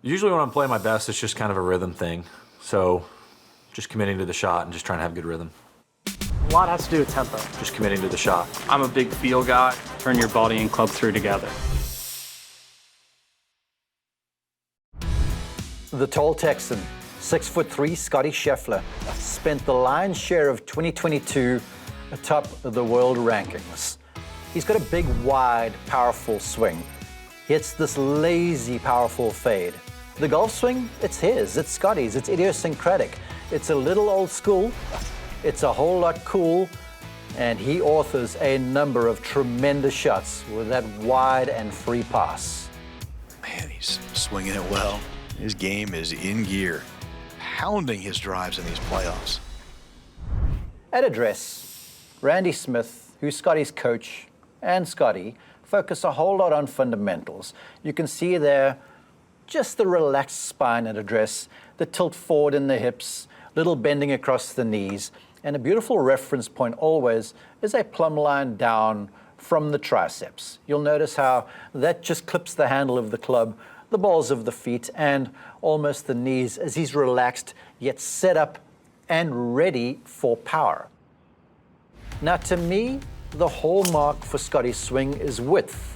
Usually when I'm playing my best, it's just kind of a rhythm thing. So just committing to the shot and just trying to have good rhythm. A lot has to do with tempo. Just committing to the shot. I'm a big feel guy. Turn your body and club through together. The tall Texan, 6'3" Scottie Scheffler, spent the lion's share of 2022 atop the world rankings. He's got a big, wide, powerful swing. Hits this lazy, powerful fade. The golf swing, it's his, it's Scottie's, it's idiosyncratic. It's a little old school, it's a whole lot cool, and he authors a number of tremendous shots with that wide and free pass. Man, he's swinging it well. His game is in gear, pounding his drives in these playoffs. At address, Randy Smith, who's Scottie's coach, and Scottie focus a whole lot on fundamentals. You can see there just the relaxed spine at address, the tilt forward in the hips, little bending across the knees, and a beautiful reference point always is a plumb line down from the triceps. You'll notice how that just clips the handle of the club, the balls of the feet, and almost the knees as he's relaxed, yet set up and ready for power. Now, to me, the hallmark for Scottie's swing is width.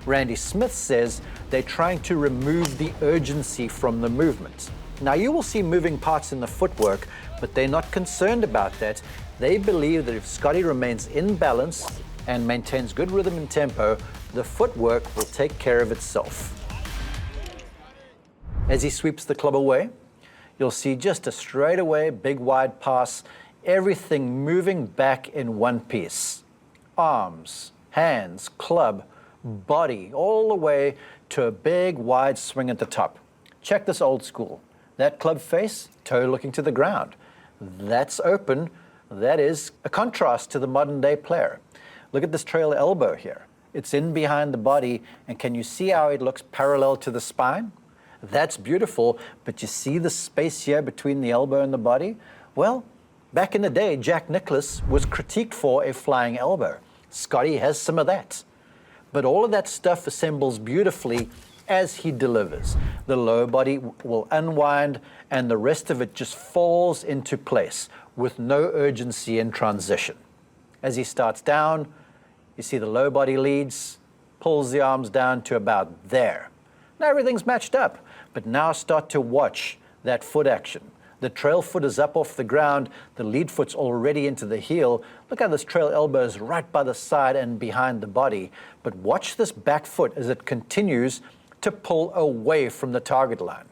Randy Smith says they're trying to remove the urgency from the movement. Now, you will see moving parts in the footwork, but they're not concerned about that. They believe that if Scottie remains in balance and maintains good rhythm and tempo, the footwork will take care of itself. As he sweeps the club away, you'll see just a straightaway, big, wide pass, everything moving back in one piece. Arms, hands, club, body, all the way to a big, wide swing at the top. Check this old school. That club face, toe looking to the ground. That's open. That is a contrast to the modern day player. Look at this trail elbow here. It's in behind the body, and can you see how it looks parallel to the spine? That's beautiful, but you see the space here between the elbow and the body? Well, back in the day, Jack Nicklaus was critiqued for a flying elbow. Scottie has some of that. But all of that stuff assembles beautifully as he delivers. The low body will unwind, and the rest of it just falls into place with no urgency in transition. As he starts down, you see the low body leads, pulls the arms down to about there. Now everything's matched up, but now start to watch that foot action. The trail foot is up off the ground, the lead foot's already into the heel. Look how this trail elbow is right by the side and behind the body. But watch this back foot as it continues to pull away from the target line.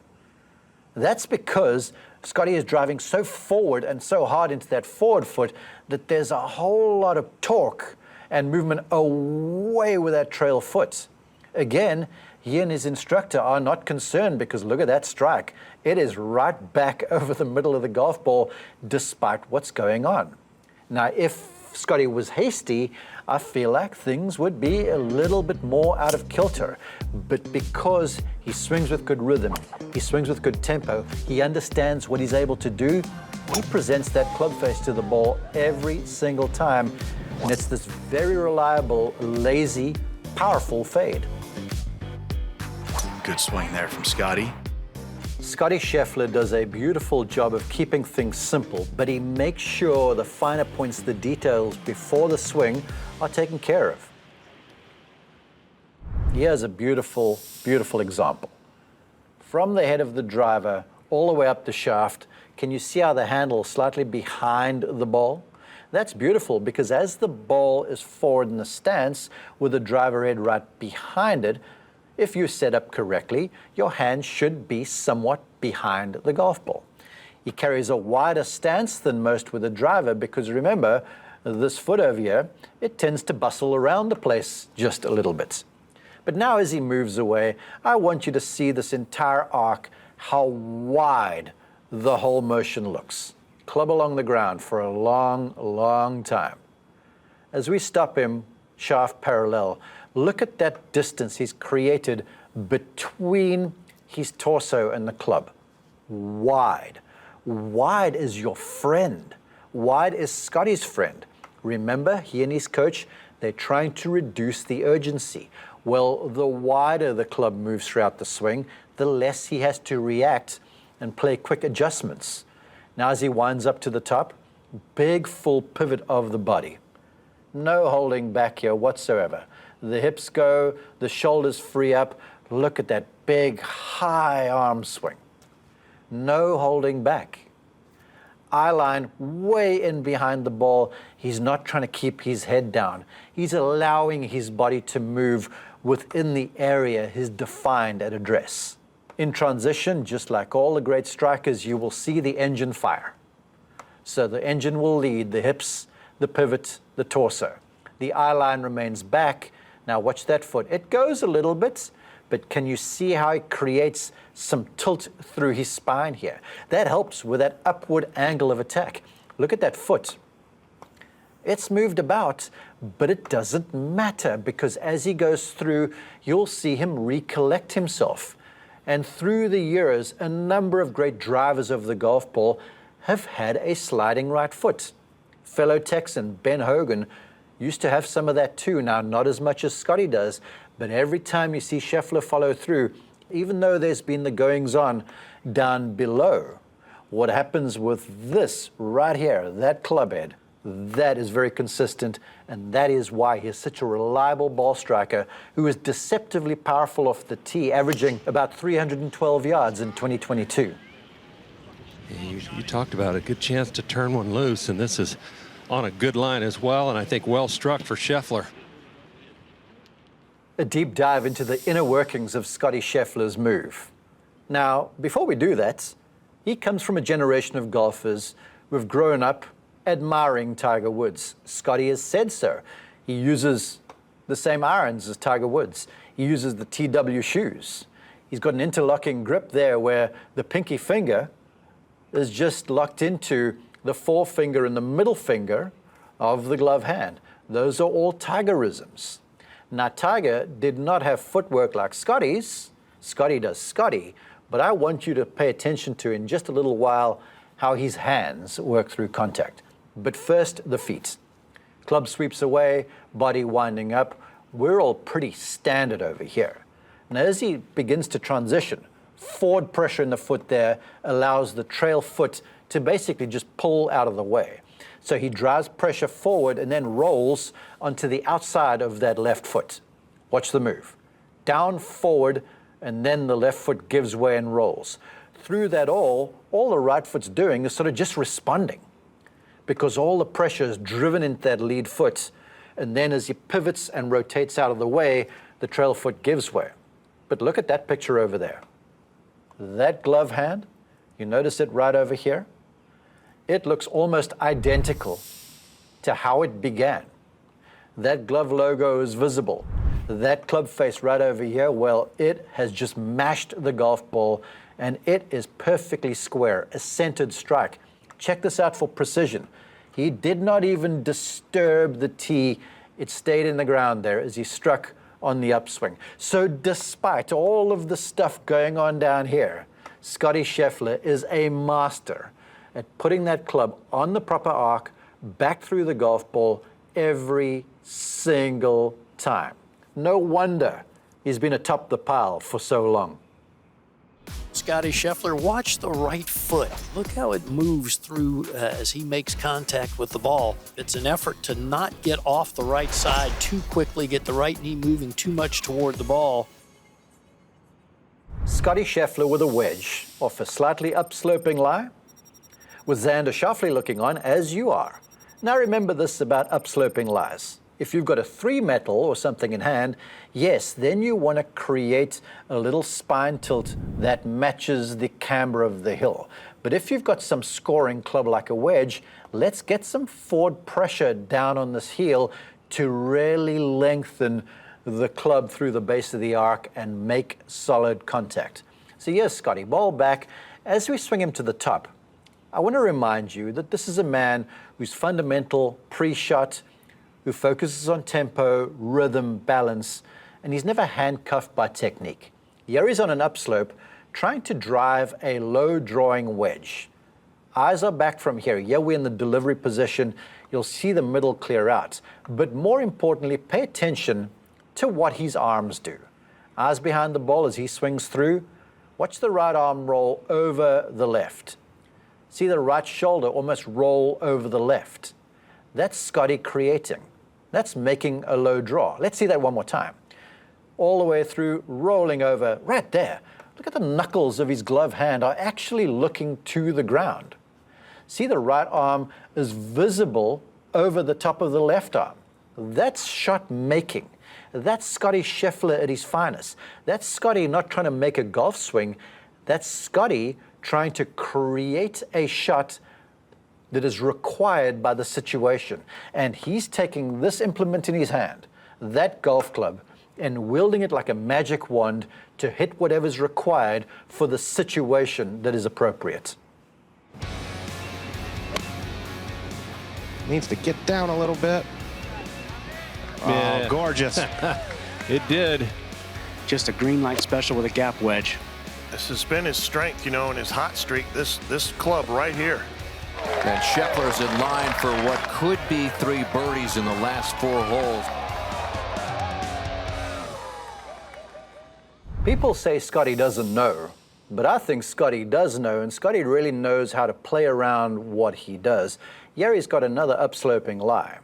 That's because Scottie is driving so forward and so hard into that forward foot that there's a whole lot of torque and movement away with that trail foot. Again, he and his instructor are not concerned because look at that strike. It is right back over the middle of the golf ball despite what's going on. Now, if Scottie was hasty, I feel like things would be a little bit more out of kilter. But because he swings with good rhythm, he swings with good tempo, he understands what he's able to do, he presents that club face to the ball every single time. And it's this very reliable, lazy, powerful fade. Good swing there from Scottie. Scottie Scheffler does a beautiful job of keeping things simple, but he makes sure the finer points, the details before the swing are taken care of. Here's a beautiful, beautiful example. From the head of the driver all the way up the shaft, can you see how the handle is slightly behind the ball? That's beautiful because as the ball is forward in the stance with the driver head right behind it, if you set up correctly, your hand should be somewhat behind the golf ball. He carries a wider stance than most with the driver because remember, this foot over here, it tends to bustle around the place just a little bit. But now as he moves away, I want you to see this entire arc, how wide the whole motion looks. Club along the ground for a long, long time. As we stop him, shaft parallel, look at that distance he's created between his torso and the club. Wide. Wide is your friend. Wide is Scottie's friend. Remember, he and his coach, they're trying to reduce the urgency. Well, the wider the club moves throughout the swing, the less he has to react and play quick adjustments. Now as he winds up to the top, big full pivot of the body. No holding back here whatsoever. The hips go, the shoulders free up. Look at that big high arm swing. No holding back. Eye line way in behind the ball. He's not trying to keep his head down. He's allowing his body to move within the area he's defined at address. In transition, just like all the great strikers, you will see the engine fire. So the engine will lead the hips, the pivot, the torso. The eye line remains back. Now watch that foot. It goes a little bit, but can you see how it creates some tilt through his spine here? That helps with that upward angle of attack. Look at that foot. It's moved about, but it doesn't matter because as he goes through, you'll see him recollect himself. And through the years, a number of great drivers of the golf ball have had a sliding right foot. Fellow Texan Ben Hogan used to have some of that too. Now, not as much as Scottie does, but every time you see Scheffler follow through, even though there's been the goings-on down below, what happens with this right here, that club head, that is very consistent, and that is why he's such a reliable ball striker who is deceptively powerful off the tee, averaging about 312 yards in 2022. You talked about a good chance to turn one loose, and this is on a good line as well, and I think well struck for Scheffler. A deep dive into the inner workings of Scottie Scheffler's move. Now, before we do that, he comes from a generation of golfers who have grown up admiring Tiger Woods. Scottie has said so. He uses the same irons as Tiger Woods. He uses the TW shoes. He's got an interlocking grip there where the pinky finger is just locked into the forefinger and the middle finger of the glove hand. Those are all Tigerisms. Now, Tiger did not have footwork like Scottie's. Scottie does Scottie, but I want you to pay attention to in just a little while how his hands work through contact. But first, the feet. Club sweeps away, body winding up. We're all pretty standard over here. And as he begins to transition, forward pressure in the foot there allows the trail foot to basically just pull out of the way. So he drives pressure forward and then rolls onto the outside of that left foot. Watch the move. Down, forward, and then the left foot gives way and rolls. Through that all the right foot's doing is sort of just responding because all the pressure is driven into that lead foot. And then as he pivots and rotates out of the way, the trail foot gives way. But look at that picture over there. That glove hand, you notice it right over here? It looks almost identical to how it began. That glove logo is visible. That club face right over here, well, it has just mashed the golf ball and it is perfectly square, a centered strike. Check this out for precision. He did not even disturb the tee. It stayed in the ground there as he struck on the upswing. So despite all of the stuff going on down here, Scottie Scheffler is a master at putting that club on the proper arc, back through the golf ball every single time. No wonder he's been atop the pile for so long. Scottie Scheffler, watch the right foot. Look how it moves through as he makes contact with the ball. It's an effort to not get off the right side too quickly, get the right knee moving too much toward the ball. Scottie Scheffler with a wedge off a slightly upsloping lie, with Xander Schauffele looking on, as you are. Now remember this about upsloping lies. If you've got a 3 metal or something in hand, yes, then you want to create a little spine tilt that matches the camber of the hill. But if you've got some scoring club like a wedge, let's get some forward pressure down on this heel to really lengthen the club through the base of the arc and make solid contact. So here's Scottie, ball back. As we swing him to the top, I want to remind you that this is a man who's fundamental pre-shot, who focuses on tempo, rhythm, balance, and he's never handcuffed by technique. Here he's on an upslope, trying to drive a low drawing wedge. Eyes are back from here. Here we're in the delivery position. You'll see the middle clear out. But more importantly, pay attention to what his arms do. Eyes behind the ball as he swings through. Watch the right arm roll over the left. See the right shoulder almost roll over the left. That's Scottie creating. That's making a low draw. Let's see that one more time. All the way through, rolling over, right there. Look at the knuckles of his glove hand are actually looking to the ground. See the right arm is visible over the top of the left arm. That's shot making. That's Scottie Scheffler at his finest. That's Scottie not trying to make a golf swing. That's Scottie trying to create a shot that is required by the situation. And he's taking this implement in his hand, that golf club, and wielding it like a magic wand to hit whatever's required for the situation that is appropriate. Needs to get down a little bit. Yeah. Oh, gorgeous. It did. Just a green light special with a gap wedge. This has been his strength, you know, in his hot streak, this club right here. And Scheffler's in line for what could be 3 birdies in the last 4 holes. People say Scottie doesn't know, but I think Scottie does know, and Scottie really knows how to play around what he does. Yari's got another upsloping lie.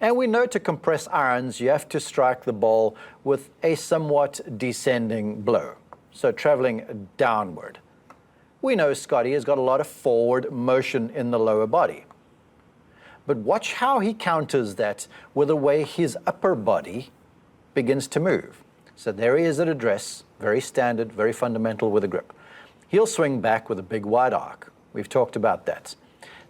And we know to compress irons, you have to strike the ball with a somewhat descending blow, so traveling downward. We know Scottie has got a lot of forward motion in the lower body. But watch how he counters that with the way his upper body begins to move. So there he is at address, very standard, very fundamental with a grip. He'll swing back with a big wide arc. We've talked about that.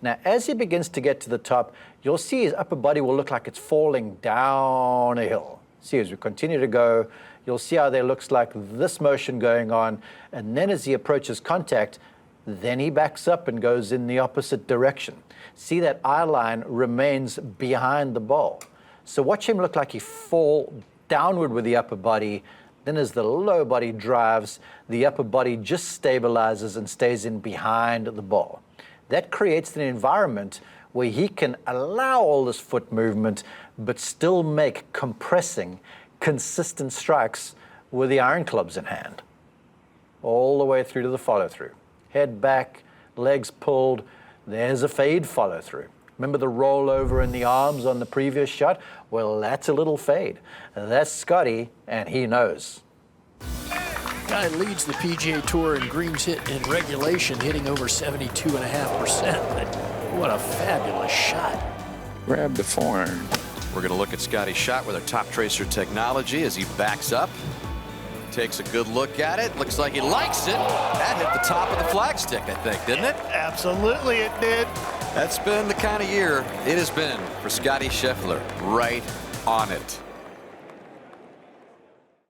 Now, as he begins to get to the top, you'll see his upper body will look like it's falling down a hill. See, as we continue to go, you'll see how there looks like this motion going on, and then as he approaches contact, then he backs up and goes in the opposite direction. See that eye line remains behind the ball. So watch him look like he fall downward with the upper body. Then as the lower body drives, the upper body just stabilizes and stays in behind the ball. That creates an environment where he can allow all this foot movement, but still make compressing, consistent strikes with the iron clubs in hand. All the way through to the follow-through. Head back, legs pulled, there's a fade follow-through. Remember the rollover in the arms on the previous shot? Well, that's a little fade. That's Scottie, and he knows. Guy leads the PGA Tour in greens hit in regulation, hitting over 72.5%. But what a fabulous shot. Grab the form. We're going to look at Scottie's shot with our top tracer technology as he backs up. Takes a good look at it. Looks like he likes it. That hit the top of the flagstick, I think, didn't it? Absolutely it did. That's been the kind of year it has been for Scottie Scheffler. Right on it.